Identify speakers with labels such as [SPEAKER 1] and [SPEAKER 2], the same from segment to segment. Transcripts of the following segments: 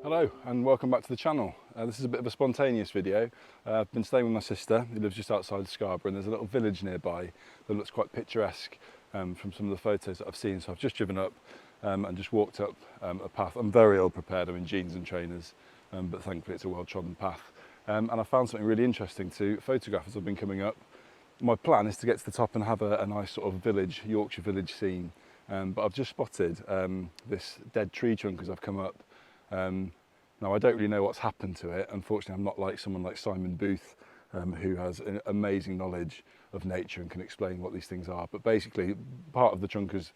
[SPEAKER 1] Hello and welcome back to the channel. This is a bit of a spontaneous video. I've been staying with my sister who lives just outside Scarborough, and there's a little village nearby that looks quite picturesque from some of the photos that I've seen. So I've just driven up and just walked up a path. I'm very ill prepared, I'm in jeans and trainers, but thankfully it's a well-trodden path. And I found something really interesting to photograph as I've been coming up. My plan is to get to the top and have a nice sort of village, Yorkshire village scene. But I've just spotted this dead tree trunk as I've come up. Now I don't really know what's happened to it. Unfortunately, I'm not like someone like Simon Booth, who has an amazing knowledge of nature and can explain what these things are. But basically, part of the trunk has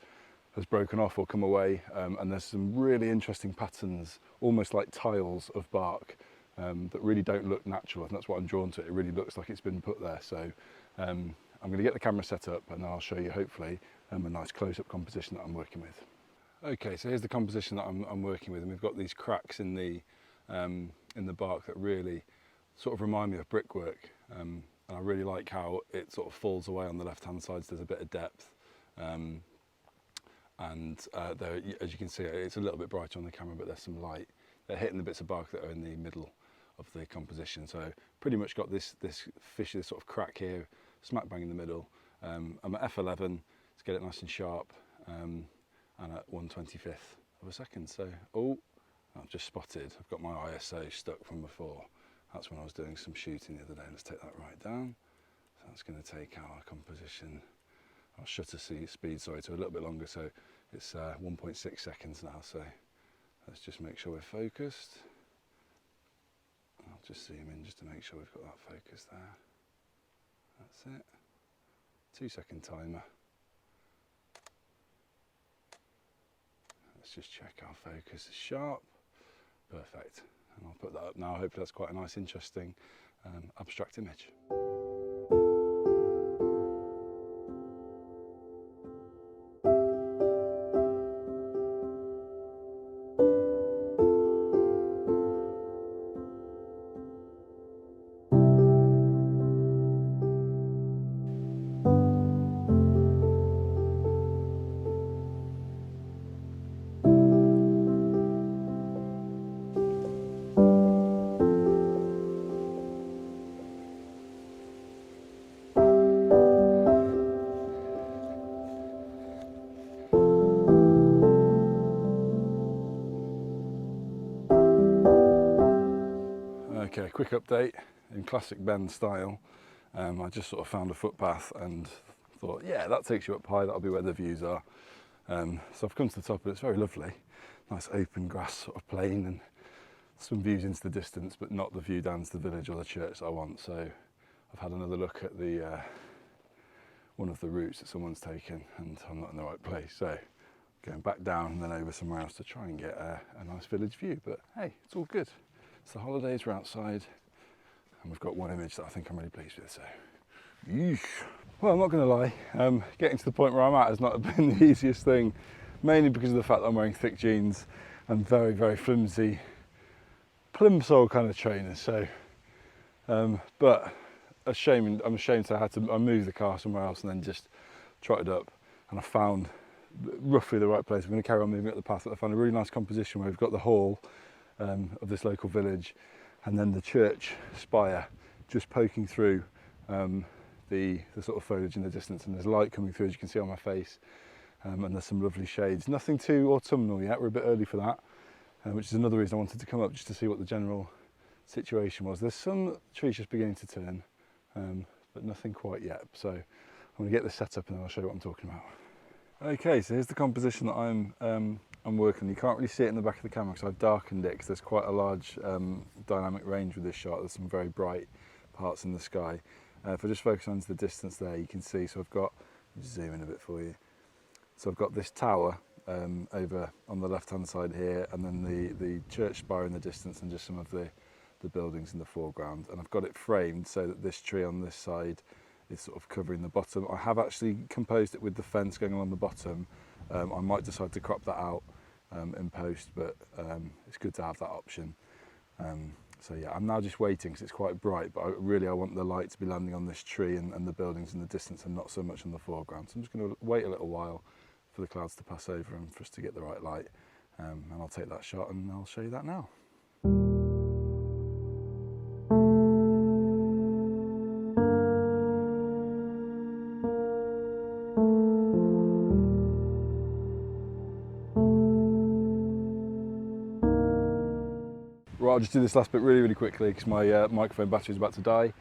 [SPEAKER 1] broken off or come away, and there's some really interesting patterns, almost like tiles of bark, that really don't look natural, and that's what I'm drawn to. It really looks like it's been put there. So I'm going to get the camera set up, and I'll show you hopefully a nice close-up composition that I'm working with. Okay, so here's the composition that I'm working with, and we've got these cracks in the bark that really sort of remind me of brickwork, and I really like how it sort of falls away on the left-hand side, so there's a bit of depth, there, as you can see, it's a little bit brighter on the camera, but there's some light. They're hitting the bits of bark that are in the middle of the composition, so pretty much got this sort of crack here, smack bang in the middle. I'm at f11 to get it nice and sharp. And at 1/25th of a second. So, I've just spotted, I've got my ISO stuck from before. That's when I was doing some shooting the other day. Let's take that right down. So that's going to take our composition, our shutter speed, sorry, to a little bit longer. So it's 1.6 seconds now. So let's just make sure we're focused. I'll just zoom in just to make sure we've got that focus there. That's it. 2-second timer. Let's just check our focus is sharp. Perfect. And I'll put that up now. Hopefully that's quite a nice, interesting abstract image. Okay, quick update in classic Ben style. I just sort of found a footpath and thought, yeah, that takes you up high, that'll be where the views are. So I've come to the top, and it's very lovely. Nice open grass sort of plain and some views into the distance, but not the view down to the village or the church that I want. So I've had another look at the one of the routes that someone's taken, and I'm not in the right place. So going back down and then over somewhere else to try and get a nice village view. But hey, it's all good. It's the holidays, we're outside, and we've got one image that I think I'm really pleased with, so yeesh. Well, I'm not going to lie, getting to the point where I'm at has not been the easiest thing, mainly because of the fact that I'm wearing thick jeans and very, very flimsy plimsoll kind of trainers. So, but I'm ashamed to have to move the car somewhere else and then just trotted up, and I found roughly the right place. I'm going to carry on moving up the path, but I found a really nice composition where we've got the hall of this local village, and then the church spire just poking through the sort of foliage in the distance, and there's light coming through, as you can see on my face, and there's some lovely shades. Nothing too autumnal yet, we're a bit early for that, which is another reason I wanted to come up, just to see what the general situation was. There's some trees just beginning to turn, but nothing quite yet. So I'm going to get this set up and then I'll show you what I'm talking about. Okay, so here's the composition that I'm working. You can't really see it in the back of the camera because I've darkened it, because there's quite a large dynamic range with this shot. There's some very bright parts in the sky. If I just focus on the distance there, you can see, so I've got, just zoom in a bit for you. So I've got this tower over on the left hand side here, and then the church spire in the distance, and just some of the buildings in the foreground. And I've got it framed so that this tree on this side is sort of covering the bottom. I have actually composed it with the fence going along the bottom. I might decide to crop that out in post, but it's good to have that option. So yeah, I'm now just waiting because it's quite bright, but I want the light to be landing on this tree and the buildings in the distance, and not so much on the foreground. So I'm just going to wait a little while for the clouds to pass over and for us to get the right light, and I'll take that shot and I'll show you that now. Right, I'll just do this last bit really quickly because my microphone battery is about to die.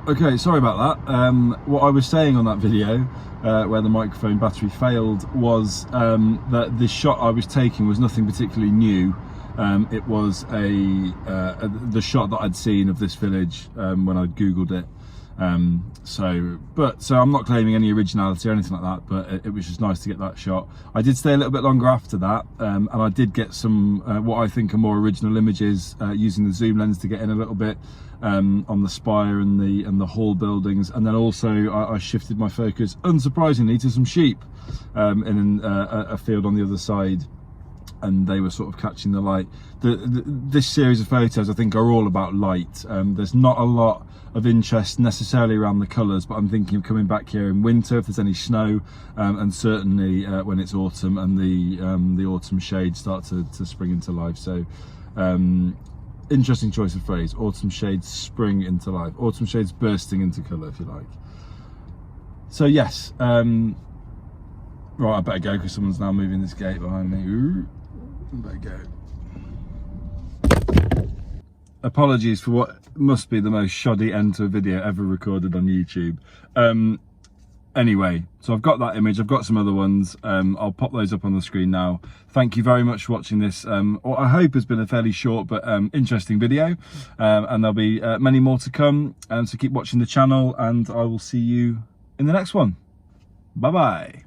[SPEAKER 1] Okay, sorry about that. What I was saying on that video where the microphone battery failed was that the shot I was taking was nothing particularly new. It was the shot that I'd seen of this village when I'd Googled it. So I'm not claiming any originality or anything like that, but it was just nice to get that shot. I did stay a little bit longer after that, and I did get some what I think are more original images using the zoom lens to get in a little bit on the spire and the hall buildings, and then also I shifted my focus, unsurprisingly, to some sheep in a field on the other side, and they were sort of catching the light. This series of photos I think are all about light. There's not a lot of interest necessarily around the colours, but I'm thinking of coming back here in winter if there's any snow, and certainly when it's autumn and the autumn shades start to spring into life. So interesting choice of phrase, autumn shades spring into life, autumn shades bursting into colour, if you like. So yes, right, I better go because someone's now moving this gate behind me. Ooh, I better go. Apologies for what must be the most shoddy end to a video ever recorded on YouTube. Anyway, so I've got that image, I've got some other ones. I'll pop those up on the screen now. Thank you very much for watching this, what I hope has been a fairly short but interesting video. And there'll be many more to come, so keep watching the channel, and I will see you in the next one. Bye bye.